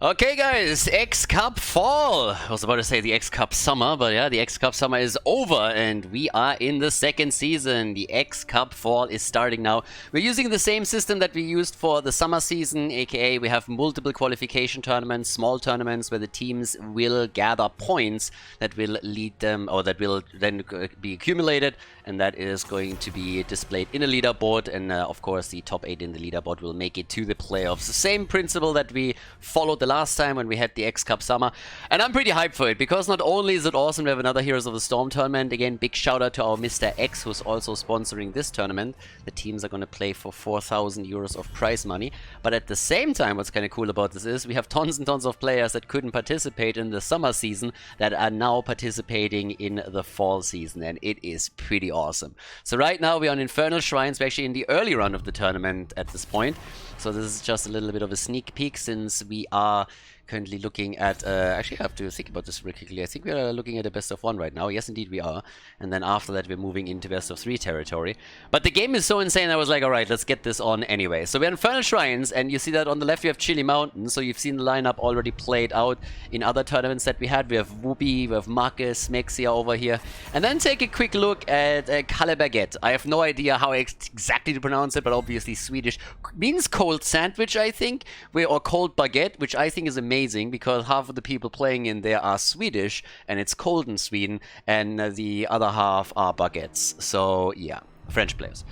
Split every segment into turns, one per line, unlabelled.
Okay guys, XCup Fall. I was about to say the XCup Summer, but yeah, the XCup Summer is over and we are in the second season. The XCup Fall is starting now. We're using the same system that we used for the summer season, aka we have multiple qualification tournaments, small tournaments where the teams will gather points that will lead them, or that will then be accumulated, and that is going to be displayed in a leaderboard, and of course the top 8 in the leaderboard will make it to the playoffs. The same principle that we followed the last time when we had the XCup Summer, and I'm pretty hyped for it because not only is it awesome to have another Heroes of the Storm tournament. Again, big shout out to our Mr. X who's also sponsoring this tournament. The teams are going to play for 4,000 euros of prize money, but at the same time what's kind of cool about this is we have tons and tons of players that couldn't participate in the summer season that are now participating in the fall season, and it is pretty awesome. So right now we're on Infernal Shrines. We're actually in the early run of the tournament at this point, so this is just a little bit of a sneak peek since we are currently looking at, actually I have to think about this really quickly. I think we are looking at a best of 1 right now. Yes, indeed we are. And then after that we're moving into best of 3 territory. But the game is so insane, I was like, alright, let's get this on anyway. So we're in Infernal Shrines, and you see that on the left we have Chili Mountain. So you've seen the lineup already played out in other tournaments that we had. We have Wubby, we have Marcus, Mexia over here. And then take a quick look at Kalle Berget. I have no idea how exactly to pronounce it, but obviously Swedish means cold sandwich, I think. Or cold baguette, which I think is amazing because half of the people playing in there are Swedish and it's cold in Sweden, and the other half are baguettes. So yeah, French players.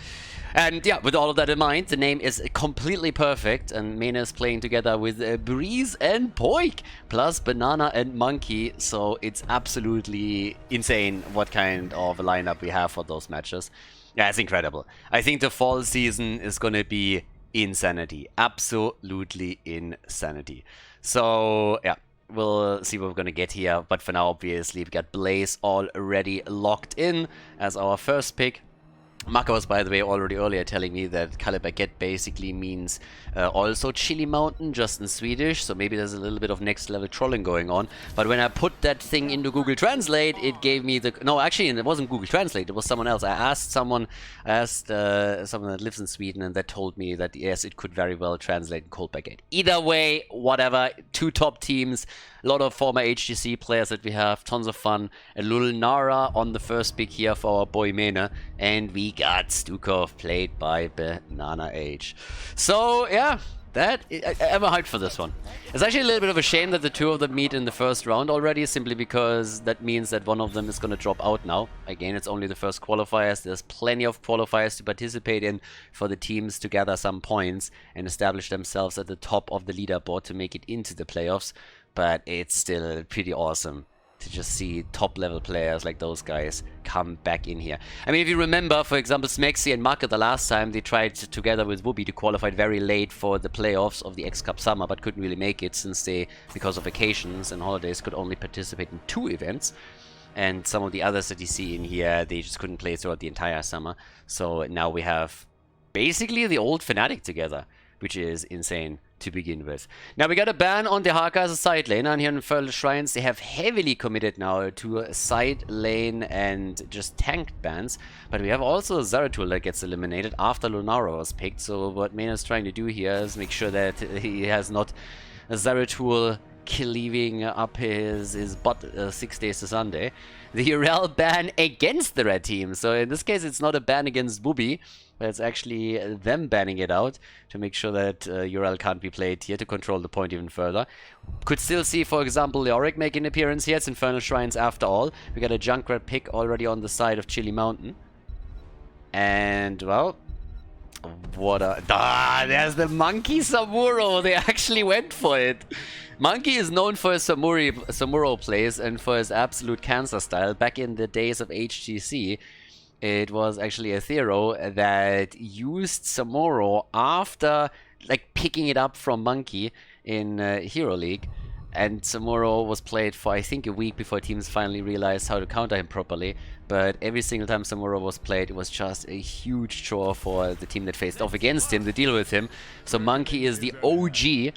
And yeah, with all of that in mind, the name is completely perfect, and Mene is playing together with Breez and Poik, plus Banana and Monkey, so it's absolutely insane what kind of a lineup we have for those matches. Yeah, it's incredible. I think the fall season is gonna be insanity. Absolutely insanity. So yeah, we'll see what we're gonna get here, but for now obviously we got Blaze already locked in as our first pick. Maka was, by the way, already earlier telling me that Kalle Berget basically means also Chili Mountain, just in Swedish, so maybe there's a little bit of next level trolling going on. But when I put that thing into Google Translate, it gave me the... No, actually, it wasn't Google Translate, it was someone else. I asked someone that lives in Sweden, and that told me that, yes, it could very well translate in Cold Berget. Either way, whatever, 2 top teams, a lot of former HGC players that we have, tons of fun. A little Nara on the first pick here for our boy Mene, and we got Stukov played by Banana Age. So yeah, I'm hyped for this one. It's actually a little bit of a shame that the 2 of them meet in the first round already, simply because that means that one of them is going to drop out now. Again, it's only the first qualifiers. There's plenty of qualifiers to participate in for the teams to gather some points and establish themselves at the top of the leaderboard to make it into the playoffs. But it's still pretty awesome to just see top-level players like those guys come back in here. I mean, if you remember, for example, Smexy and Market the last time, they tried together with Wubby to qualify very late for the playoffs of the XCup Summer, but couldn't really make it since they, because of vacations and holidays, could only participate in 2 events. And some of the others that you see in here, they just couldn't play throughout the entire summer. So now we have basically the old Fnatic together, which is insane to begin with. Now we got a ban on the Haka as a side laner, and here in Infernal Shrines they have heavily committed now to a side lane and just tanked bans, but we have also Zeratul that gets eliminated after Lunara was picked. So what Mene is trying to do here is make sure that he has not a Zeratul leaving up his butt 6 days to Sunday. The Urel ban against the red team, so in this case it's not a ban against Wubby, but it's actually them banning it out to make sure that Urel can't be played here to control the point even further. Could still see, for example, Leoric make an appearance here. It's Infernal Shrines after all. We got a Junkrat pick already on the side of Chili Mountain. And, well, what a... there's the Monkey Samuro. They actually went for it. Monkey is known for his Samuro plays and for his absolute cancer style. Back in the days of HGC, it was actually a Thero that used Samuro after like picking it up from Monkey in Hero League. And Samuro was played for, I think, a week before teams finally realized how to counter him properly. But every single time Samuro was played, it was just a huge chore for the team that faced off against him to deal with him. So Monkey is the OG,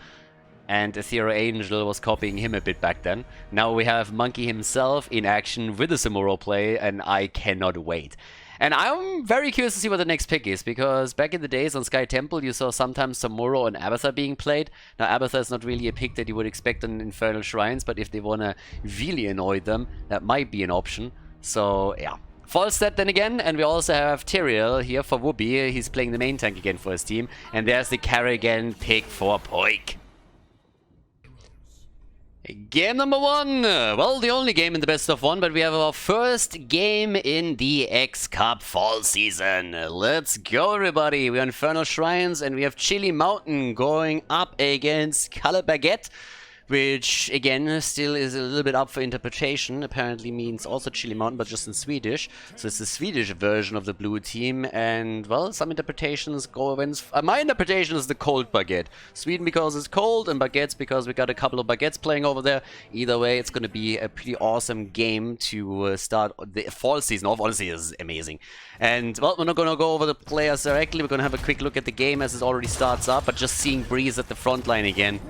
and Ethereal Angel was copying him a bit back then. Now we have Monkey himself in action with a Samuro play, and I cannot wait. And I'm very curious to see what the next pick is, because back in the days on Sky Temple, you saw sometimes Samuro and Abatha being played. Now, Abatha is not really a pick that you would expect on Infernal Shrines, but if they want to really annoy them, that might be an option. So, yeah. Falstad then again, and we also have Tyrael here for Wubby. He's playing the main tank again for his team. And there's the Carrigan pick for Poik. Game number 1. Well, the only game in the best of 1, but we have our first game in the XCup fall season. Let's go, everybody. We're on Infernal Shrines, and we have Chili Mountain going up against Kalle Berget, which, again, still is a little bit up for interpretation. Apparently means also Chili Mountain, but just in Swedish. So it's the Swedish version of the blue team. And, well, some interpretations go against... my interpretation is the cold Berget. Sweden because it's cold, and Bergets because we got a couple of Bergets playing over there. Either way, it's going to be a pretty awesome game to start the fall season off. Honestly, this is amazing. And, well, we're not going to go over the players directly. We're going to have a quick look at the game as it already starts up. But just seeing Breez at the front line again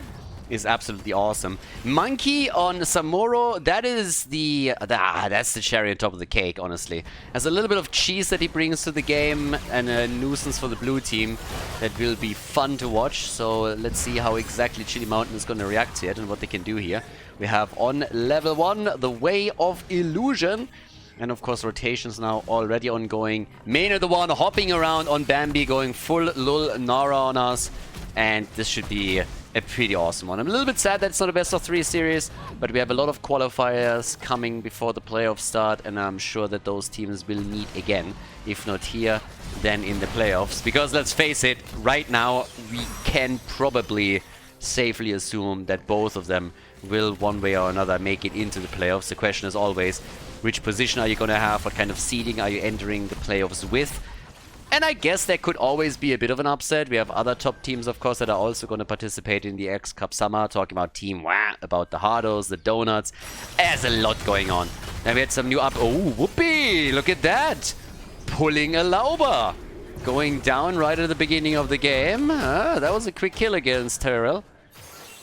is absolutely awesome. Monkey on Samuro, that is that's the cherry on top of the cake, honestly. There's a little bit of cheese that he brings to the game and a nuisance for the blue team that will be fun to watch. So let's see how exactly Chili Mountain is going to react to it and what they can do here. We have on level 1 the Way of Illusion. And of course rotations now already ongoing. Mene the one hopping around on Bambi, going full Lul Nara on us. And this should be a pretty awesome one. I'm a little bit sad that it's not a best of 3 series, but we have a lot of qualifiers coming before the playoffs start, and I'm sure that those teams will meet again. If not here, then in the playoffs. Because let's face it, right now we can probably safely assume that both of them will one way or another make it into the playoffs. The question is always, which position are you going to have? What kind of seeding are you entering the playoffs with? And I guess there could always be a bit of an upset. We have other top teams, of course, that are also going to participate in the XCup Summer. Talking about Team Wah, about the Hardos, the Donuts. There's a lot going on. And we had some new up... Oh, Whoopi! Look at that! Pulling a Lauber. Going down right at the beginning of the game. That was a quick kill against Tyrael.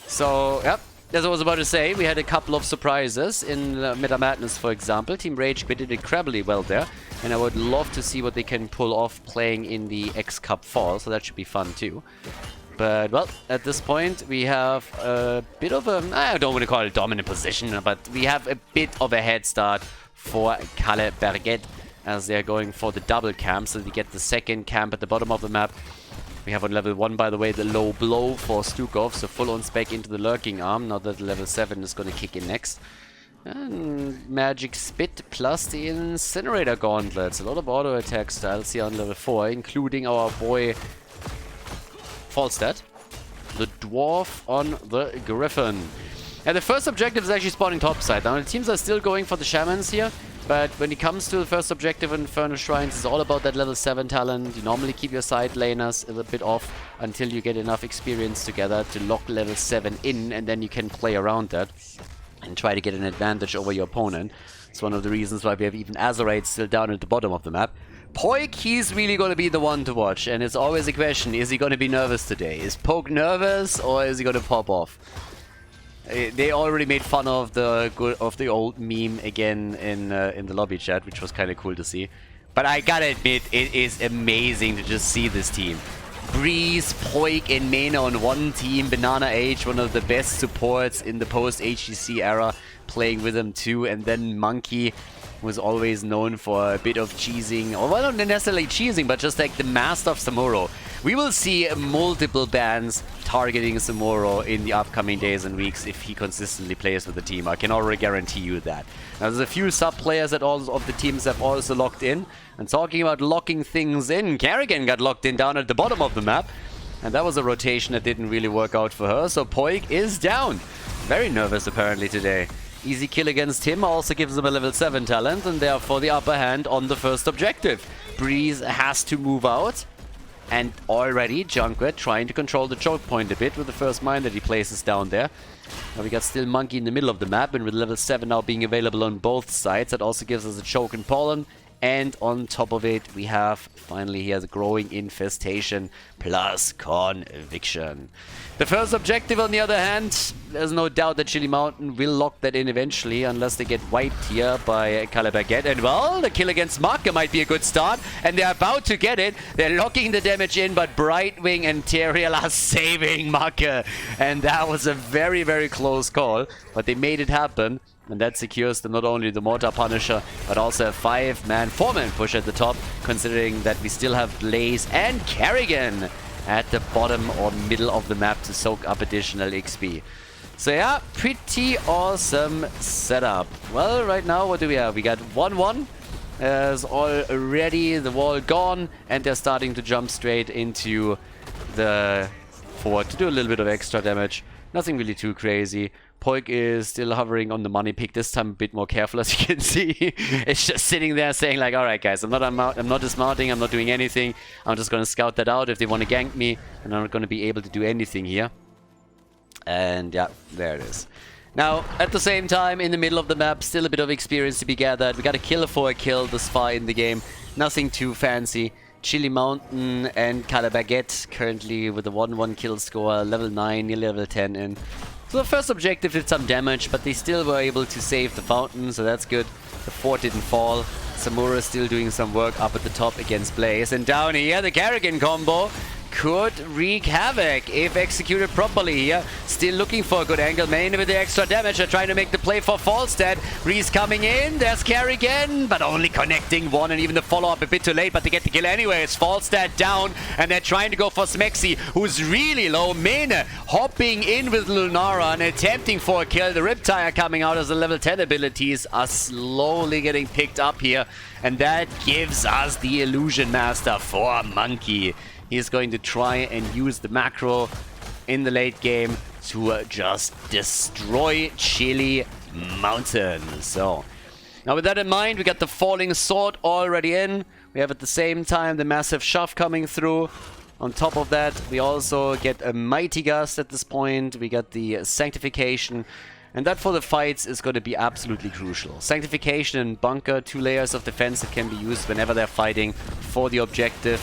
So, yep. As I was about to say, we had a couple of surprises in Meta Madness, for example. Team Rage did incredibly well there, and I would love to see what they can pull off playing in the XCup Fall, so that should be fun too. But, well, at this point, we have a bit of a... I don't want to call it a dominant position, but we have a bit of a head start for Kalle Berget, as they're going for the double camp, so they get the second camp at the bottom of the map. We have on level 1, by the way, the low blow for Stukov, so full on spec into the lurking arm, now that level 7 is going to kick in next. And magic spit plus the incinerator gauntlets. A lot of auto attack styles here on level 4, including our boy Falstad, the dwarf on the Griffin. And the first objective is actually spawning topside. Now the teams are still going for the shamans here. But when it comes to the first objective in Infernal Shrines, it's all about that level 7 talent. You normally keep your side laners a little bit off until you get enough experience together to lock level 7 in, and then you can play around that and try to get an advantage over your opponent. It's one of the reasons why we have even Azerite still down at the bottom of the map. Poik, he's really going to be the one to watch, and it's always a question, is he going to be nervous today? Is Poik nervous, or is he going to pop off? They already made fun of the old meme again in the lobby chat, which was kind of cool to see. But I gotta admit, it is amazing to just see this team. Breez, Poik, and Mene on one team. Banana H, one of the best supports in the post-HGC era, playing with them too. And then Monkey was always known for a bit of cheesing, or well, not necessarily cheesing, but just like the master of Samuro. We will see multiple bans targeting Samuro in the upcoming days and weeks if he consistently plays with the team. I can already guarantee you that. Now, there's a few sub-players that all of the teams have also locked in. And talking about locking things in, Carrigan got locked in down at the bottom of the map. And that was a rotation that didn't really work out for her, so Poik is down. Very nervous apparently today. Easy kill against him also gives him a level 7 talent, and therefore the upper hand on the first objective. Breez has to move out. And already Junkrat trying to control the choke point a bit with the first mine that he places down there. Now we got still Monkey in the middle of the map, and with level 7 now being available on both sides, that also gives us a choke and pollen. And on top of it, we have finally here the growing infestation plus conviction. The first objective, on the other hand, there's no doubt that Chili Mountain will lock that in eventually, unless they get wiped here by Kalle Berget. And well, the kill against Marke might be a good start, and they're about to get it. They're locking the damage in, but Brightwing and Teriel are saving Marke. And that was a very, very close call, but they made it happen. And that secures them not only the Mortar Punisher, but also a 5-man, 4-man push at the top, considering that we still have Blaze and Kerrigan at the bottom or middle of the map to soak up additional XP. So yeah, pretty awesome setup. Well, right now, what do we have? We got 1-1. There's already the wall gone, and they're starting to jump straight into the forward to do a little bit of extra damage. Nothing really too crazy. Poik is still hovering on the money pick, this time a bit more careful, as you can see. It's just sitting there saying like, alright guys, I'm not dismounting, I'm not doing anything. I'm just going to scout that out if they want to gank me, and I'm not going to be able to do anything here. And yeah, there it is. Now, at the same time, in the middle of the map, still a bit of experience to be gathered. We got a kill for a kill this far in the game. Nothing too fancy. Chili Mountain and Kalle Berget currently with a 1-1 kill score, level 9, nearly level 10 in. So the first objective did some damage, but they still were able to save the fountain, so that's good. The fort didn't fall. Samura still doing some work up at the top against Blaze. And down here, the Kerrigan combo could wreak havoc if executed properly here. Still looking for a good angle. Mene with the extra damage. They're trying to make the play for Falstad. Breez coming in. There's Kerrigan, but only connecting one, and even the follow-up a bit too late, but they get the kill anyway. It's Falstad down, and they're trying to go for Smexy, who's really low. Mene hopping in with Lunara and attempting for a kill. The Riptire coming out as the level 10 abilities are slowly getting picked up here, and that gives us the Illusion Master for Monkey. He's going to try and use the macro in the late game to just destroy Chili Mountain. So, now with that in mind, we got the Falling Sword already in. We have at the same time the massive shove coming through. On top of that, we also get a Mighty Gust at this point. We got the Sanctification. And that for the fights is going to be absolutely crucial. Sanctification and Bunker, 2 layers of defense that can be used whenever they're fighting for the objective.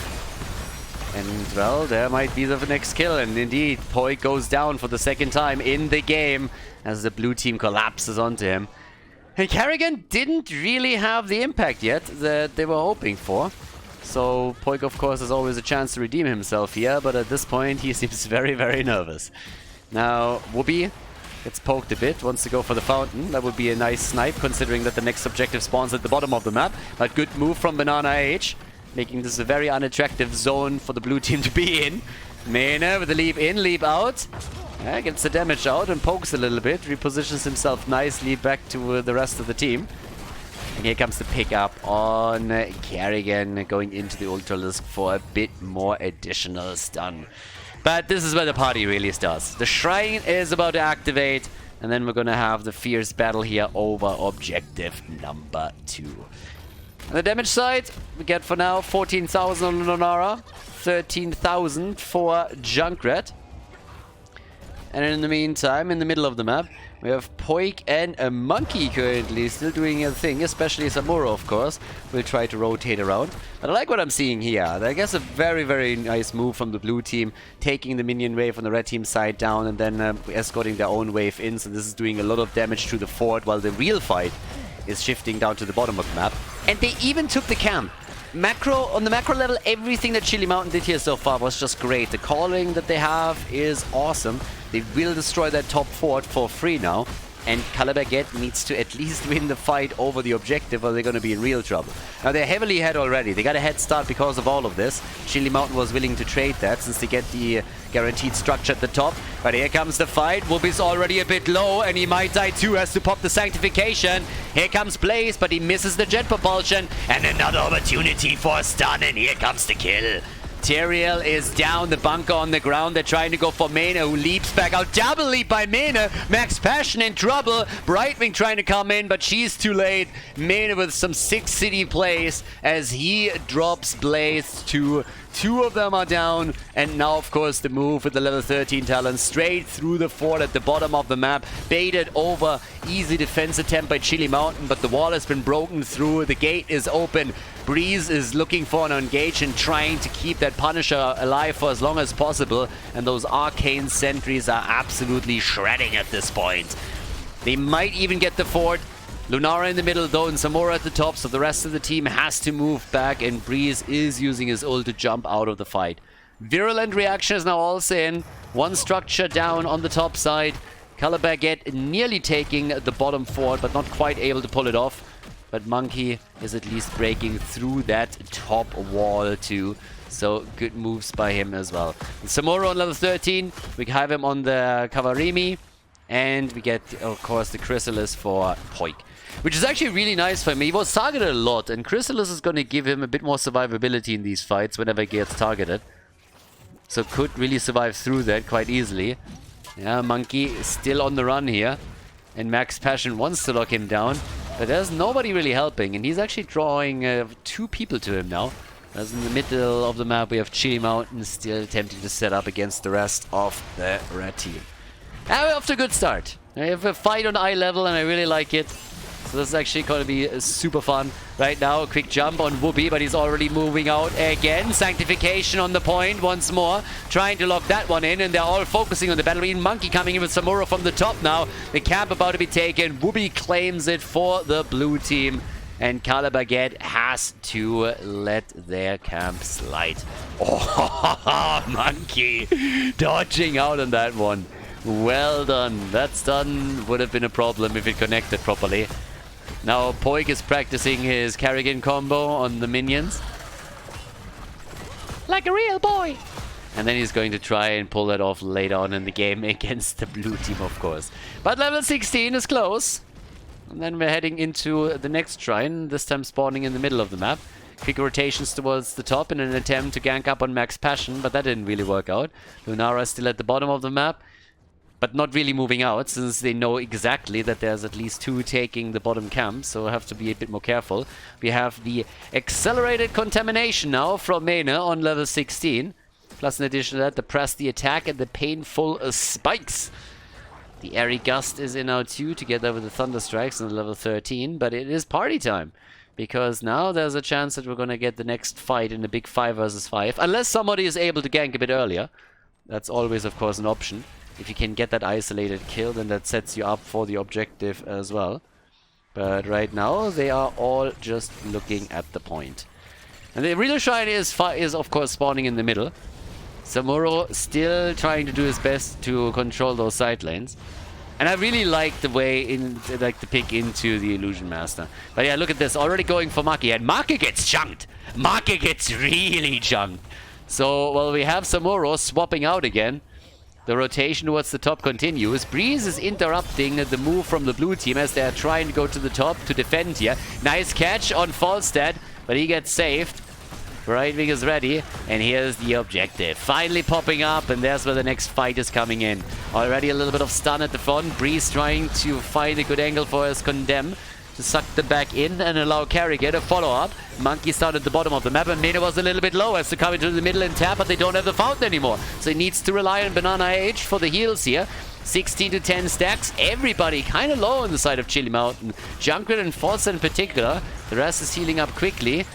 And, well, there might be the next kill. And indeed, Poik goes down for the second time in the game as the blue team collapses onto him. And Kerrigan didn't really have the impact yet that they were hoping for. So Poik, of course, has always a chance to redeem himself here. But at this point, he seems very, very nervous. Now, Wubby gets poked a bit, wants to go for the fountain. That would be a nice snipe, considering that the next objective spawns at the bottom of the map. But good move from Banana H, making this a very unattractive zone for the blue team to be in. Mene with the leap in, leap out. Yeah, gets the damage out and pokes a little bit. Repositions himself nicely back to the rest of the team. And here comes the pickup on Kerrigan, going into the Ultralisk for a bit more additional stun. But this is where the party really starts. The Shrine is about to activate, and then we're going to have the fierce battle here over objective number 2. On the damage side, we get for now 14,000 on Lunara, 13,000 for Junkrat. And in the meantime, in the middle of the map, we have Poik and a Monkey currently still doing a thing, especially Samura, of course. Will try to rotate around. But I like what I'm seeing here. I guess a very, very nice move from the blue team, taking the minion wave on the red team side down and then escorting their own wave in. So this is doing a lot of damage to the fort, while the real fight is shifting down to the bottom of the map. And they even took the camp. On the macro level, everything that Chili Mountain did here so far was just great. The calling that they have is awesome. They will destroy that top fort for free now. And Kalle Berget needs to at least win the fight over the objective, or they're going to be in real trouble. Now, they're heavily ahead already. They got a head start because of all of this. Chili Mountain was willing to trade that since they get the guaranteed structure at the top. But here comes the fight. Wubby's already a bit low, and he might die too. Has to pop the Sanctification. Here comes Blaze, but he misses the jet propulsion. And another opportunity for a stun, and here comes the kill. Teriel is down, the Bunker on the ground. They're trying to go for Mene, who leaps back out. Double leap by Mene. Max Passion in trouble. Brightwing trying to come in, but she's too late. Mene with some 6 city plays as he drops Blaze to 2 of them are down, and now, of course, the move with the level 13 talent straight through the fort at the bottom of the map. Baited over. Easy defense attempt by Chili Mountain, but the wall has been broken through. The gate is open. Breez is looking for an engage and trying to keep that Punisher alive for as long as possible. And those arcane sentries are absolutely shredding at this point. They might even get the fort. Lunara in the middle though, and Zamora at the top, so the rest of the team has to move back, and Breez is using his ult to jump out of the fight. Virulent reaction is now also in. One structure down on the top side. Kalle Berget nearly taking the bottom fort, but not quite able to pull it off. But Monkey is at least breaking through that top wall too. So good moves by him as well. Zamora on level 13. We have him on the Kavarimi. And we get, of course, the Chrysalis for Poik. Which is actually really nice for him. He was targeted a lot, and Chrysalis is going to give him a bit more survivability in these fights whenever he gets targeted. So could really survive through that quite easily. Yeah, Monkey is still on the run here. And Max Passion wants to lock him down. But there's nobody really helping, and he's actually drawing 2 people to him now. As in the middle of the map we have Chili Mountain still attempting to set up against the rest of the red team. And we're off to a good start. I have a fight on eye level and I really like it. So this is actually going to be super fun. Right now, a quick jump on Wubby, but he's already moving out again. Sanctification on the point once more. Trying to lock that one in, and they're all focusing on the battle. Monkey coming in with Zamora from the top now. The camp about to be taken. Wubby claims it for the blue team. And Kalle Berget has to let their camp slide. Oh, Monkey dodging out on that one. Well done. That stun would have been a problem if it connected properly. Now Poik is practicing his Carrigan combo on the minions. Like a real boy! And then he's going to try and pull that off later on in the game against the blue team, of course. But level 16 is close. And then we're heading into the next shrine, this time spawning in the middle of the map. Quick rotations towards the top in an attempt to gank up on Max Passion, but that didn't really work out. Lunara is still at the bottom of the map, but not really moving out, since they know exactly that there's at least 2 taking the bottom camp, so have to be a bit more careful. We have the accelerated contamination now from Mene on level 16. Plus, in addition to that, the press the attack and the painful spikes. The airy gust is in now too, together with the thunder strikes on level 13, but it is party time. Because now there's a chance that we're going to get the next fight in a big 5 versus 5. Unless somebody is able to gank a bit earlier. That's always, of course, an option. If you can get that isolated kill, then that sets you up for the objective as well. But right now, they are all just looking at the point. And the real shrine is of course, spawning in the middle. Zamora still trying to do his best to control those side lanes. And I really like the way, the pick into the Illusion Master. But yeah, look at this. Already going for Maki. And Maki gets chunked. Maki gets really chunked. So, well, we have Zamora swapping out again. The rotation towards the top continues. Breez is interrupting the move from the blue team as they are trying to go to the top to defend here. Nice catch on Falstad, but he gets saved. Right wing is ready, and here's the objective. Finally popping up, and there's where the next fight is coming in. Already a little bit of stun at the front. Breez trying to find a good angle for his Condemn to suck them back in and allow Carrigan a follow-up. Monkey's down at the bottom of the map, and Mene was a little bit low, has to come into the middle and tap, but they don't have the fountain anymore. So he needs to rely on Banana Age for the heals here. 16 to 10 stacks. Everybody kind of low on the side of Chili Mountain. Junkrat and Falsa in particular. The rest is healing up quickly.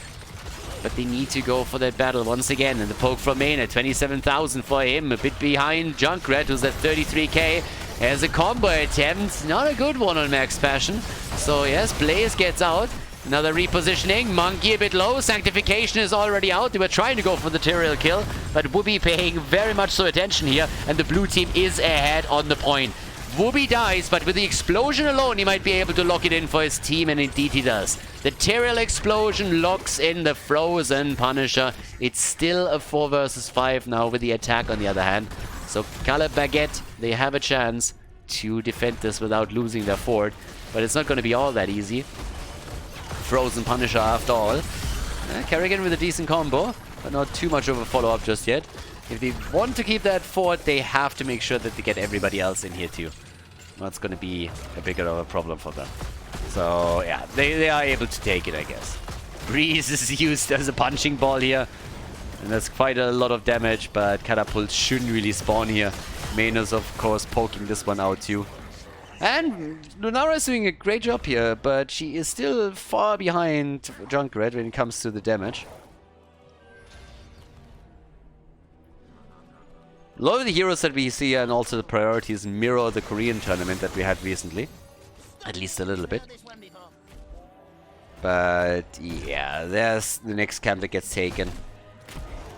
But they need to go for that battle once again. And the poke from Mene, 27,000 for him. A bit behind Junkrat, who's at 33k. As a combo attempt, not a good one on Max Passion. So yes, Blaze gets out. Another repositioning. Monkey a bit low. Sanctification is already out. They were trying to go for the Tyrael kill, but Wubby paying very much so attention here. And the blue team is ahead on the point. Wubby dies, but with the explosion alone, he might be able to lock it in for his team, and indeed he does. The Tyrael explosion locks in the frozen Punisher. It's still a 4 versus 5 now with the attack on the other hand. So Kalle Berget, they have a chance to defend this without losing their fort, but it's not going to be all that easy. Frozen Punisher after all. Carrigan with a decent combo, but not too much of a follow-up just yet. If they want to keep that fort, they have to make sure that they get everybody else in here too. That's going to be a bigger of a problem for them. So yeah, they are able to take it, I guess. Breez is used as a punching ball here. And that's quite a lot of damage, but catapults shouldn't really spawn here. Mene's of course poking this one out too. And Lunara is doing a great job here, but she is still far behind Junkrat when it comes to the damage. A lot of the heroes that we see and also the priorities mirror the Korean tournament that we had recently. At least a little bit. But yeah, there's the next camp that gets taken.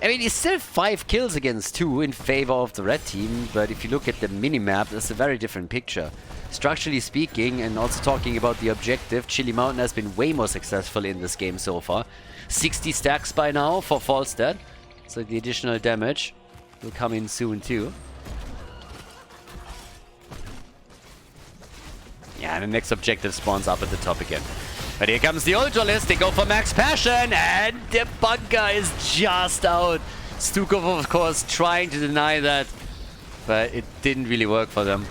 I mean, it's still 5 kills against 2 in favor of the red team, but if you look at the minimap, it's a very different picture. Structurally speaking, and also talking about the objective, Chili Mountain has been way more successful in this game so far. 60 stacks by now for Falstad, so the additional damage will come in soon too. Yeah, and the next objective spawns up at the top again. But here comes the Ultralist, they go for Max Passion, and the bunker is just out. Stukov, of course, trying to deny that, but it didn't really work for them.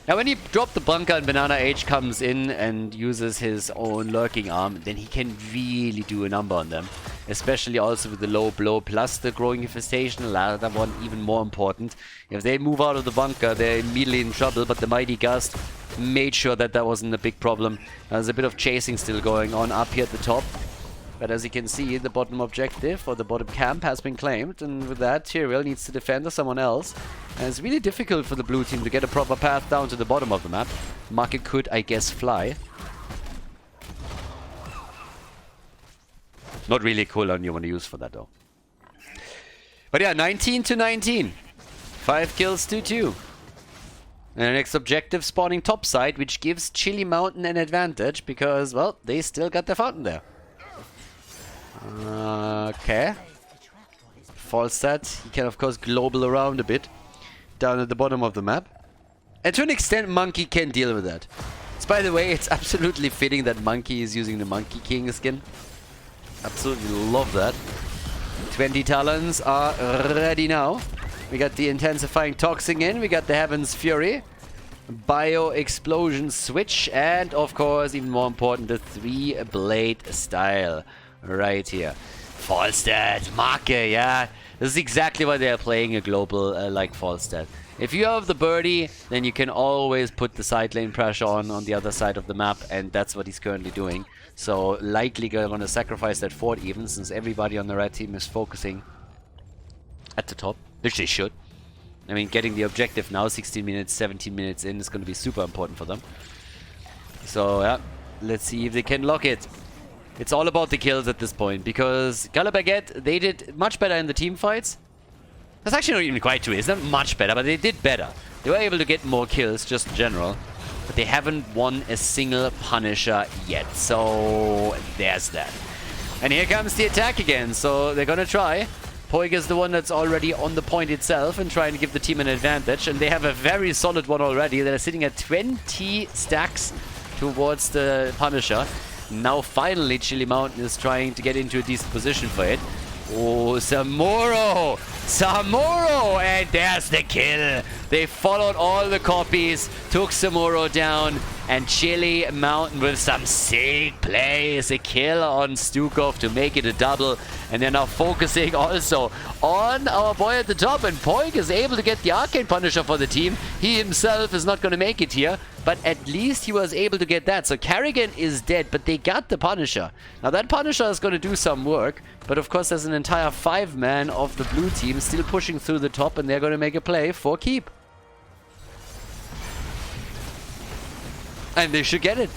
Now, when you drop the bunker and Banana H comes in and uses his own lurking arm, then he can really do a number on them. Especially also with the low blow plus the growing infestation, that one even more important. If they move out of the bunker, they're immediately in trouble, but the Mighty Gust made sure that that wasn't a big problem. There's a bit of chasing still going on up here at the top. But as you can see, the bottom objective, or the bottom camp, has been claimed. And with that, Tyrael needs to defend someone else. And it's really difficult for the blue team to get a proper path down to the bottom of the map. Market could, I guess, fly. Not really a cooldown you want to use for that, though. But yeah, 19 to 19. 5 kills to 2. And the next objective spawning topside, which gives Chili Mountain an advantage because, well, they still got the fountain there. Okay. Falstad, he can of course global around a bit down at the bottom of the map. And to an extent, Monkey can deal with that. So, by the way, it's absolutely fitting that Monkey is using the Monkey King skin. Absolutely love that. 20 talons are ready now. We got the intensifying toxin in, we got the Heaven's Fury, Bio Explosion Switch, and of course, even more important, the 3-blade style right here. Falstad, Marke, yeah. This is exactly why they are playing a global like Falstad. If you have the birdie, then you can always put the side lane pressure on the other side of the map, and that's what he's currently doing. So likely going to sacrifice that fort even, since everybody on the red team is focusing at the top, which they should. I mean, getting the objective now, 16 minutes, 17 minutes in, is going to be super important for them. So yeah, let's see if they can lock it. It's all about the kills at this point, because Kalle Berget, they did much better in the team fights. That's actually not even quite true. It's not much better, but they did better. They were able to get more kills, just in general. But they haven't won a single Punisher yet. So there's that. And here comes the attack again. So they're going to try. Poig is the one that's already on the point itself and trying to give the team an advantage. And they have a very solid one already. They're sitting at 20 stacks towards the Punisher. Now finally Chili Mountain is trying to get into a decent position for it. Oh, Samuro! Samuro! And there's the kill! They followed all the copies, took Samuro down, and Chili Mountain with some sick plays. A kill on Stukov to make it a double. And they're now focusing also on our boy at the top. And Poig is able to get the Arcane Punisher for the team. He himself is not going to make it here, but at least he was able to get that. So Kerrigan is dead, but they got the Punisher. Now that Punisher is going to do some work, but of course there's an entire 5-man of the blue team still pushing through the top, and they're going to make a play for keep. And they should get it.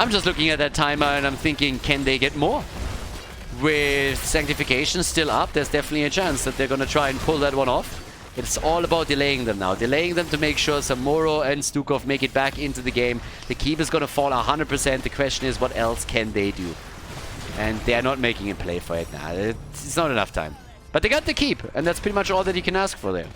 I'm just looking at that timer and I'm thinking, can they get more? With Sanctification still up, there's definitely a chance that they're going to try and pull that one off. It's all about delaying them now. Delaying them to make sure Samuro and Stukov make it back into the game. The keep is going to fall 100%. The question is, what else can they do? And they're not making a play for it now. It's not enough time. But they got the keep, and that's pretty much all that you can ask for there.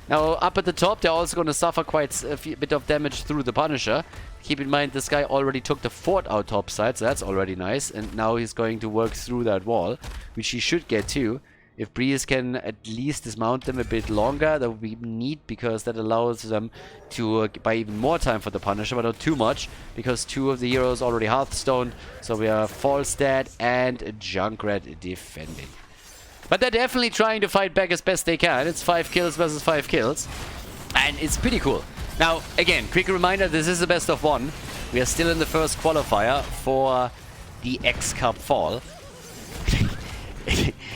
Now, up at the top, they're also going to suffer quite a bit of damage through the Punisher. Keep in mind, this guy already took the fort out topside, so that's already nice. And now he's going to work through that wall, which he should get to. If Breez can at least dismount them a bit longer, that would be neat, because that allows them to buy even more time for the Punisher, but not too much, because 2 of the heroes already Hearthstoned. So we are Falstad and Junkrat defending. But they're definitely trying to fight back as best they can. It's 5 kills versus 5 kills. And it's pretty cool. Now, again, quick reminder, this is a best of 1. We are still in the first qualifier for the XCup Fall.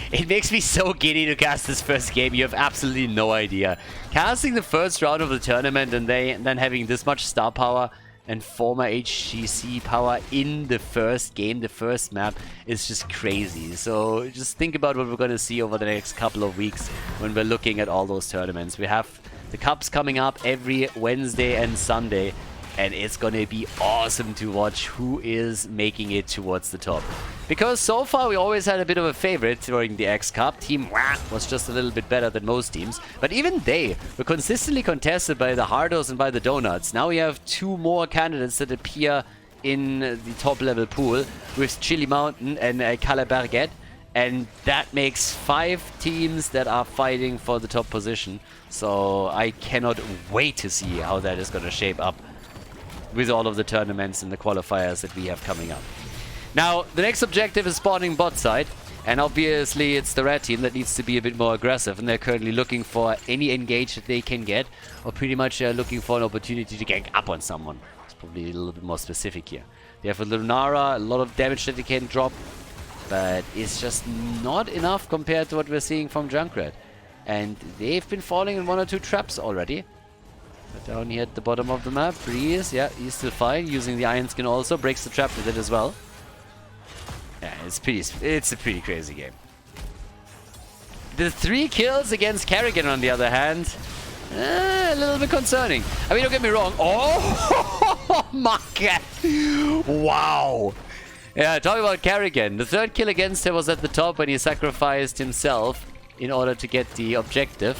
It makes me so giddy to cast this first game. You have absolutely no idea. Casting the first round of the tournament and then having this much star power and former HGC power in the first game, the first map, is just crazy. So just think about what we're going to see over the next couple of weeks when we're looking at all those tournaments. We have the cups coming up every Wednesday and Sunday, and it's going to be awesome to watch who is making it towards the top. Because so far we always had a bit of a favorite during the XCup. Team Wah was just a little bit better than most teams. But even they were consistently contested by the Hardos and by the Donuts. Now we have 2 more candidates that appear in the top level pool with Chili Mountain and Kalle Berget. And that makes 5 teams that are fighting for the top position. So I cannot wait to see how that is going to shape up with all of the tournaments and the qualifiers that we have coming up. Now, the next objective is spawning bot side, and obviously it's the red team that needs to be a bit more aggressive, and they're currently looking for any engage that they can get, or pretty much looking for an opportunity to gank up on someone. It's probably a little bit more specific here. They have a Lunara, a lot of damage that they can drop, but it's just not enough compared to what we're seeing from Junkrat. And they've been falling in 1 or 2 traps already. But down here at the bottom of the map, Breez, yeah, he's still fine, using the Iron Skin also, breaks the trap with it as well. Yeah, it's a pretty crazy game. The 3 kills against Kerrigan, on the other hand, a little bit concerning. I mean, don't get me wrong. Oh my god! Wow! Yeah, talking about Kerrigan. The 3rd kill against him was at the top when he sacrificed himself in order to get the objective.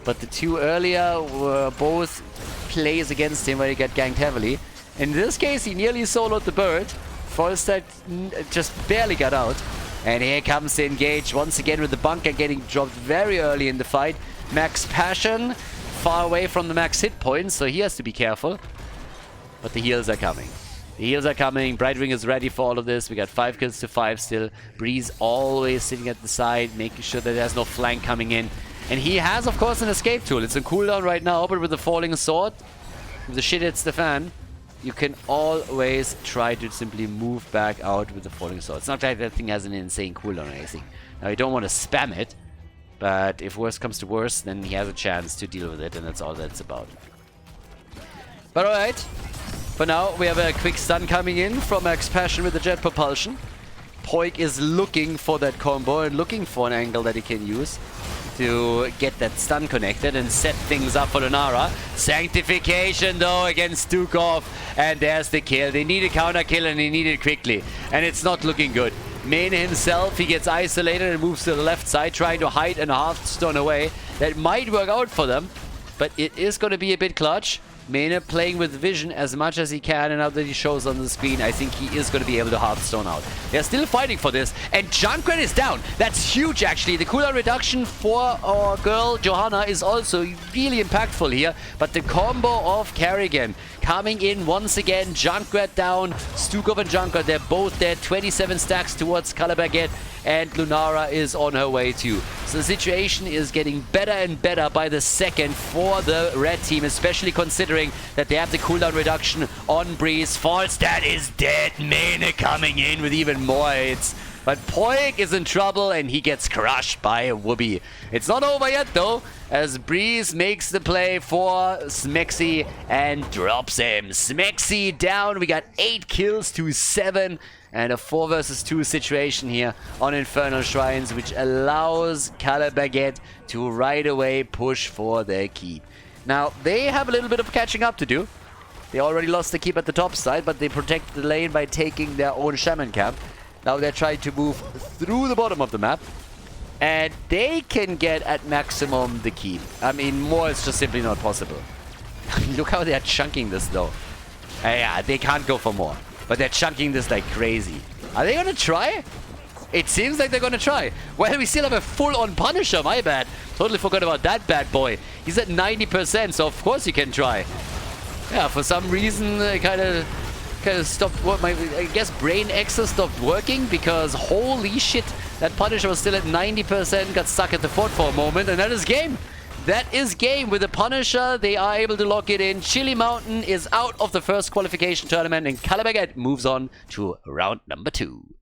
But the 2 earlier were both plays against him where he got ganked heavily. In this case, he nearly soloed the bird. Falstad just barely got out. And here comes the engage once again with the bunker getting dropped very early in the fight. Max Passion far away from the max hit points, so he has to be careful. But the heals are coming. The heals are coming. Brightwing is ready for all of this. We got 5 kills to 5 still. Breez always sitting at the side, making sure that there's no flank coming in. And he has, of course, an escape tool. It's in cooldown right now, but with the falling sword, if the shit hits the fan, you can always try to simply move back out with the falling sword. It's not like that thing has an insane cooldown or anything. Now, you don't want to spam it, but if worse comes to worse, then he has a chance to deal with it, and that's all that's about. But alright, for now, we have a quick stun coming in from Max Passion with the jet propulsion. Poik is looking for that combo and looking for an angle that he can use to get that stun connected and set things up for Lunara. Sanctification though against Stukov, and there's the kill. They need a counter kill and they need it quickly, and it's not looking good. Mene himself, he gets isolated and moves to the left side, trying to hide and Hearthstone away. That might work out for them, but it is going to be a bit clutch. Mene playing with vision as much as he can, and now that he shows on the screen, I think he is going to be able to Hearthstone out. They're still fighting for this, and Junkrat is down. That's huge, actually. The cooldown reduction for our girl Johanna is also really impactful here, but the combo of Kerrigan coming in once again. Junkrat down, Stukov and Junkrat, they're both dead. 27 stacks towards Kalle Berget, and Lunara is on her way too. So the situation is getting better and better by the second for the red team, especially considering that they have the cooldown reduction on Breez. Falstad is dead. Mene coming in with even more hits. But Poik is in trouble and he gets crushed by Wubby. It's not over yet though, as Breez makes the play for Smexy and drops him. Smexy down. We got 8 kills to 7. And a 4 versus 2 situation here on Infernal Shrines, which allows Kalle Berget to right away push for their keep. Now, they have a little bit of catching up to do. They already lost the keep at the top side, but they protect the lane by taking their own Shaman camp. Now they're trying to move through the bottom of the map, and they can get at maximum the keep. I mean, more is just simply not possible. Look how they're chunking this though. Yeah, they can't go for more. But they're chunking this like crazy. Are they gonna try? It seems like they're gonna try. Well, we still have a full-on Punisher, my bad. Totally forgot about that bad boy. He's at 90%, so of course you can try. Yeah, for some reason, kind of stopped. I guess Brain Access stopped working because holy shit, That Punisher was still at 90%, got stuck at the fort for a moment, and that is game. That is game. With the Punisher, they are able to lock it in. Chili Mountain is out of the first qualification tournament, and Kalle moves on to round number 2.